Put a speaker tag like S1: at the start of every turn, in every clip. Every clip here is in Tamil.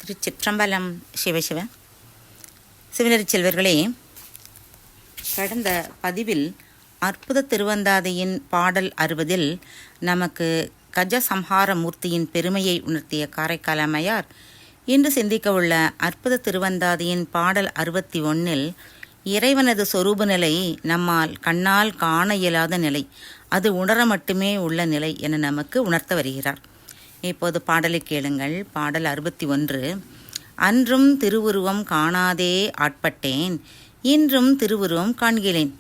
S1: திருச்சிற்றம்பலம். சிவசிவ சிவனரி செல்வர்களே, கடந்த பதிவில் அற்புத திருவந்தாதையின் பாடல் 60 நமக்கு கஜசம்ஹார மூர்த்தியின் பெருமையை உணர்த்திய காரைக்கால் அம்மையார் இன்று சிந்திக்க உள்ள அற்புத திருவந்தாதையின் பாடல் 61 இறைவனது சொரூப நிலை நம்மால் கண்ணால் காண இயலாத நிலை, அது உணர மட்டுமே உள்ள நிலை என நமக்கு உணர்த்த வருகிறார். இப்போது பாடலை கேளுங்கள். பாடல் 61. அன்றும் திருவுருவம் காணாதே ஆட்பட்டேன், இன்றும் திருவுருவம் காண்கிறேன்,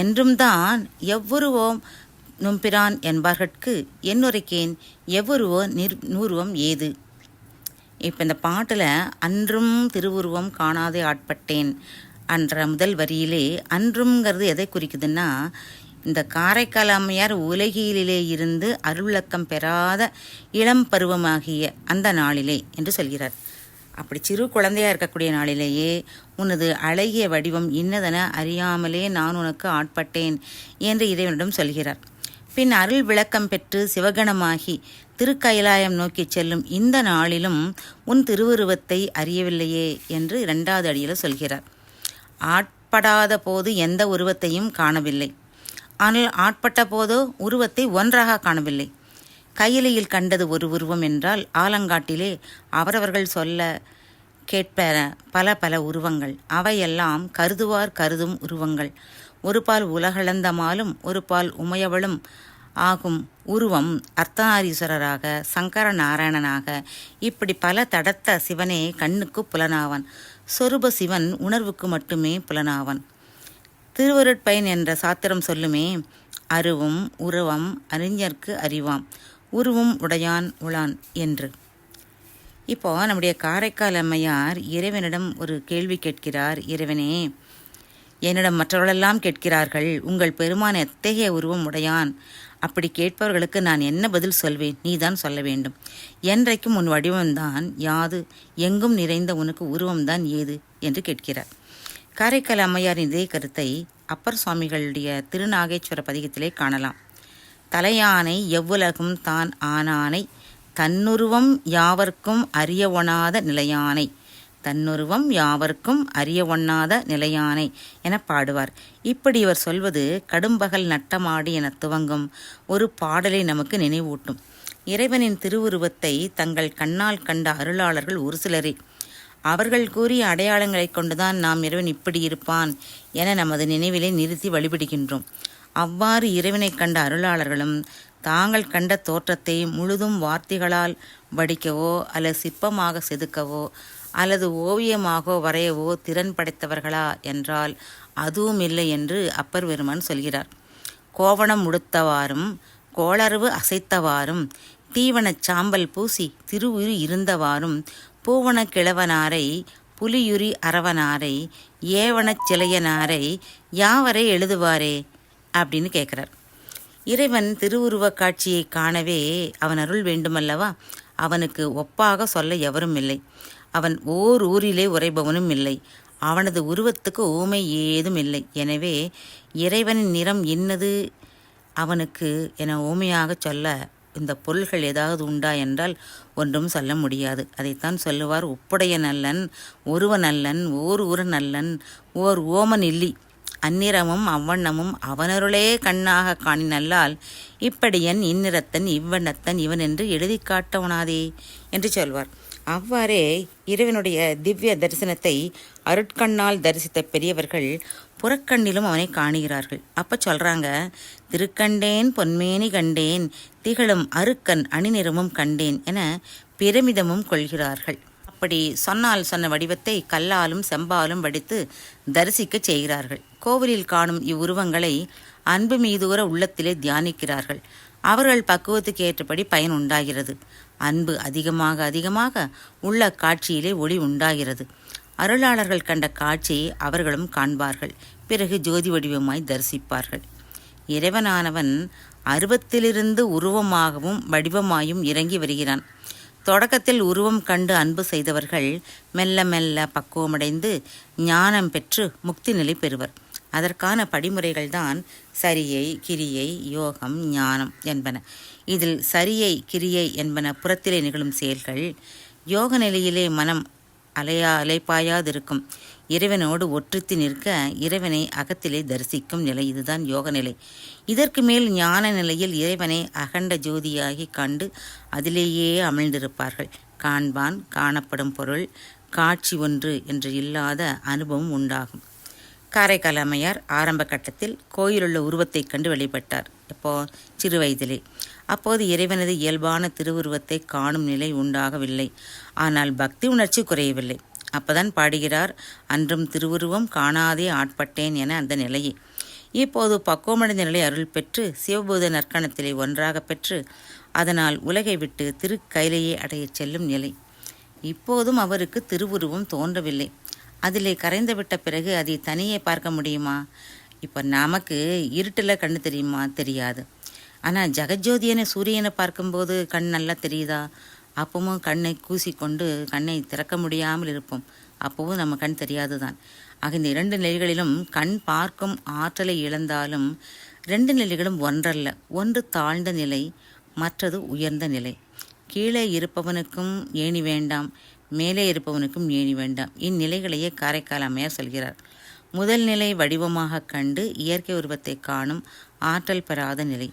S1: என்றும் தான் எவ்வுருவோம் நும்பிரான் என்பார்கட்கு என்னுரைக்கேன், எவ்வுருவோ நூறுவம் ஏது. இப்போ இந்த பாட்டில் அன்றும் திருவுருவம் காணாதே ஆட்பட்டேன் என்ற முதல் வரியிலே அன்றுங்கிறது எதை குறிக்குதுன்னா, இந்த காரைக்கால் அம்மையார் உலகிலே இருந்து அருள்விளக்கம் பெறாத இளம் பருவமாகிய அந்த நாளிலே என்று சொல்கிறார். அப்படி சிறு குழந்தையாக இருக்கக்கூடிய நாளிலேயே உனது அழகிய வடிவம் இன்னதென அறியாமலே நான் உனக்கு ஆட்பட்டேன் என்று இறைவனிடம் சொல்கிறார். பின் அருள் விளக்கம் பெற்று சிவகணமாகி திருக்கயிலாயம் நோக்கி செல்லும் இந்த நாளிலும் உன் திருவுருவத்தை அறியவில்லையே என்று 2வது அடியில் சொல்கிறார். ஆட்படாத போது எந்த உருவத்தையும் காணவில்லை, ஆனால் ஆட்பட்ட போதோ உருவத்தை ஒன்றாக காணவில்லை. கையிலையில் கண்டது ஒரு உருவம் என்றால் ஆலங்காட்டிலே அவரவர்கள் சொல்ல கேட்ப பல பல உருவங்கள், அவையெல்லாம் கருதுவார் கருதும் உருவங்கள். ஒரு பால் உலகளந்தமாலும் ஒரு பால் உமையவளும் ஆகும் உருவம் அர்த்தநாரீஸ்வரராக, சங்கர நாராயணனாக, இப்படி பல தடத்த சிவனே கண்ணுக்கு புலனாவான். சொரூப சிவன் உணர்வுக்கு மட்டுமே புலனாவான். திருவருட்பயன் என்ற சாத்திரம் சொல்லுமே, அருவும் உருவம் அறிஞர்க்கு அறிவாம், உருவும் உடையான் உளான் என்று. இப்போ நம்முடைய காரைக்கால் அம்மையார் இறைவனிடம் ஒரு கேள்வி கேட்கிறார். இறைவனே, என்னிடம் மற்றவர்களெல்லாம் கேட்கிறார்கள், உங்கள் பெருமான் எத்தகைய உருவம் உடையான்? அப்படி கேட்பவர்களுக்கு நான் என்ன பதில் சொல்வேன்? நீதான் சொல்ல வேண்டும். என்றைக்கும் உன் வடிவம்தான் யாது, எங்கும் நிறைந்த உனக்கு உருவம்தான் ஏது என்று கேட்கிறார். காரைக்கால் அம்மையாரின் இதே கருத்தை அப்பர் சுவாமிகளுடைய திருநாகேஸ்வர பதிகத்திலே காணலாம். தலையானை எவ்வுலகும் தான் ஆனானை, தன்னுருவம் யாவர்க்கும் அறிய ஒணாத நிலையானை, தன்னுருவம் யாவர்க்கும் அறிய ஒண்ணாத நிலையானை என பாடுவார். இப்படி இவர் சொல்வது கடும்பகல் நட்டமாடி என துவங்கும் ஒரு பாடலை நமக்கு நினைவூட்டும். இறைவனின் திருவுருவத்தை தங்கள் கண்ணால் கண்ட அருளாளர்கள் ஒரு சிலரே. அவர்கள் கூறிய அடையாளங்களை கொண்டுதான் நாம் இறைவன் இப்படி இருப்பான் என நமது நினைவிலே நிறுத்தி வழிபடுகின்றோம். அவ்வாறு இறைவனை கண்ட அருளாளர்களும் தாங்கள் கண்ட தோற்றத்தை முழுதும் வார்த்தைகளால் வடிக்கவோ அல்லது சிற்பமாக செதுக்கவோ அல்லது ஓவியமாக வரையவோ திறன் படைத்தவர்களா என்றால் அதுவும் இல்லை என்று அப்பர் பெருமான் சொல்கிறார். கோவணம் உடுத்தவாறும் கோளறுவு அசைத்தவாறும் தீவனச் சாம்பல் பூசி திருவுரு இருந்தவாறும் பூவன கிழவனாரை புலியுரி அரவனாரை ஏவனச் சிலையனாரை யாவரை எழுதுவாரே அப்படின்னு கேட்குறார். இறைவன் திருவுருவ காட்சியை காணவே அவன் அருள் வேண்டுமல்லவா? அவனுக்கு ஒப்பாக சொல்ல எவரும் இல்லை. அவன் ஓர் ஊரிலே உரைபவனும் இல்லை. அவனது உருவத்துக்கு ஊமை ஏதும் இல்லை. எனவே இறைவனின் நிறம் இன்னது அவனுக்கு என ஊமையாக சொல்ல இந்த பொருள்கள் ஏதாவது உண்டா என்றால் ஒன்றும் சொல்ல முடியாது. அதைத்தான் சொல்லுவார், ஒப்புடைய நல்லன் ஒருவ நல்லன் ஓர் ஊர நல்லன் ஓர் ஓமன் இல்லி, அந்நிறமும் அவ்வண்ணமும் அவனருளே கண்ணாக காணினல்லால் இப்படியன் இந்நிறத்தன் இவ்வண்ணத்தன் இவன் என்று எழுதி காட்டவனாதே என்று சொல்வார். அவ்வாறே இறைவனுடைய திவ்ய தரிசனத்தை அருட்கண்ணால் தரிசித்த பெரியவர்கள் புறக்கண்ணிலும் அவனை காணுகிறார்கள். அப்போ சொல்கிறாங்க, திருக்கண்டேன் பொன்மேனி கண்டேன், திகழும் அருக்கன் அணிநிறமும் கண்டேன் என பிரமிதமும் கொள்கிறார்கள். அப்படி சொன்ன வடிவத்தை கல்லாலும் செம்பாலும் வடித்து தரிசிக்க செய்கிறார்கள். கோவிலில் காணும் இவ்வுருவங்களை அன்பு மீதூர உள்ளத்திலே தியானிக்கிறார்கள். அவர்கள் பக்குவத்துக்கு ஏற்றபடி பயன் உண்டாகிறது. அன்பு அதிகமாக அதிகமாக உள்ள காட்சியிலே ஒளி உண்டாகிறது. அருளாளர்கள் கண்ட காட்சியை அவர்களும் காண்பார்கள். பிறகு ஜோதி வடிவமாய் தரிசிப்பார்கள். இறைவனானவன் அருவத்திலிருந்து உருவமாகவும் வடிவமாயும் இறங்கி வருகிறான். தொடக்கத்தில் உருவம் கண்டு அன்பு செய்தவர்கள் மெல்ல மெல்ல பக்குவமடைந்து ஞானம் பெற்று முக்தி நிலை பெறுவர். அதற்கான படிமுறைகள்தான் சரியை, கிரியை, யோகம், ஞானம் என்பன. இதில் சரியை, கிரியை என்பன புறத்திலே நிகழும் செயல்கள், யோக நிலையிலே மனம் அலைப்பாயாதிருக்கும் இறைவனோடு ஒற்றுத்தி நிற்க இறைவனை அகத்திலே தரிசிக்கும் நிலை, இதுதான் யோக நிலை. இதற்கு மேல் ஞான நிலையில் இறைவனை அகண்ட ஜோதியாகி கண்டு அதிலேயே அமிழ்ந்திருப்பார்கள். காண்பான், காணப்படும் பொருள், காட்சி ஒன்று என்று இல்லாத அனுபவம் உண்டாகும். காரைக்கால் அம்மையார் ஆரம்ப கட்டத்தில் கோயிலுள்ள உருவத்தை கண்டு வழிபட்டார். எப்போ? சிறு வயதிலே. அப்போது இறைவனது இயல்பான திருவுருவத்தை காணும் நிலை உண்டாகவில்லை. ஆனால் பக்தி உணர்ச்சி குறையவில்லை. அப்பதான் பாடுகிறார், அன்றும் திருவுருவம் காணாதே ஆட்பட்டேன் என அந்த நிலையை. இப்போது பக்குவமடைந்த நிலை அருள் பெற்று சிவபூத நற்கணத்திலே ஒன்றாக பெற்று அதனால் உலகை விட்டு திருக்கைலையை அடையச் செல்லும் நிலை. இப்போதும் அவருக்கு திருவுருவம் தோன்றவில்லை. அதிலே கரைந்துவிட்ட பிறகு அதை தனியே பார்க்க முடியுமா? இப்போ நமக்கு இருட்டில் கண்ணு தெரியுமா? தெரியாது. ஆனால் ஜெகஜோதியான சூரியனை பார்க்கும்போது கண் நல்லா தெரியுதா? அப்பவும் கண்ணை கூசிக்கொண்டு கண்ணை திறக்க முடியாமல் இருப்போம். அப்பவும் நம்ம கண் தெரியாது தான். ஆக இந்த 2 நிலைகளிலும் கண் பார்க்கும் ஆற்றலை இழந்தாலும் 2 நிலைகளும் ஒன்றல்ல. ஒன்று தாழ்ந்த நிலை, மற்றது உயர்ந்த நிலை. கீழே இருப்பவனுக்கும் ஏணி வேண்டாம், மேலே இருப்பவனுக்கும் ஏணி வேண்டாம். இந்நிலைகளையே காரைக்கால் அம்மையார் சொல்கிறார். முதல் நிலை வடிவமாக கண்டு இயற்கை உருவத்தை காணும் ஆற்றல் பெறாத நிலை.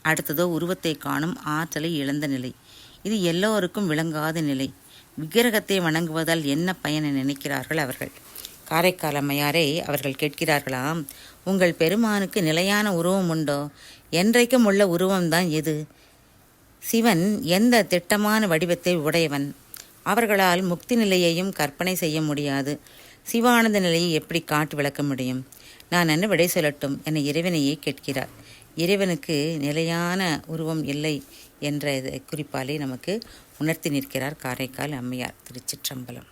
S1: அடுத்ததோ உருவத்தை காணும் ஆற்றலை இழந்த நிலை. இது எல்லோருக்கும் விளங்காத நிலை. விக்கிரகத்தை வணங்குவதால் என்ன பயனை நினைக்கிறார்கள் அவர்கள். காரைக்கால் அம்மையாரை அவர்கள் கேட்கிறார்களாம், உங்கள் பெருமானுக்கு நிலையான உருவம் உண்டோ? என்றைக்கும் உள்ள உருவம்தான் எது? சிவன் எந்த திட்டமான வடிவத்தை உடையவன்? அவர்களால் முக்தி நிலையையும் கற்பனை செய்ய முடியாது. சிவானந்த நிலையை எப்படி காட்டி விளக்க முடியும்? நான் என்ன விடை சொல்லட்டும் என இறைவனையே கேட்கிறார். இறைவனுக்கு நிலையான உருவம் இல்லை என்ற குறிப்பாலே நமக்கு உணர்த்தி நிற்கிறார் காரைக்கால் அம்மையார். திருச்சிற்றம்பலம்.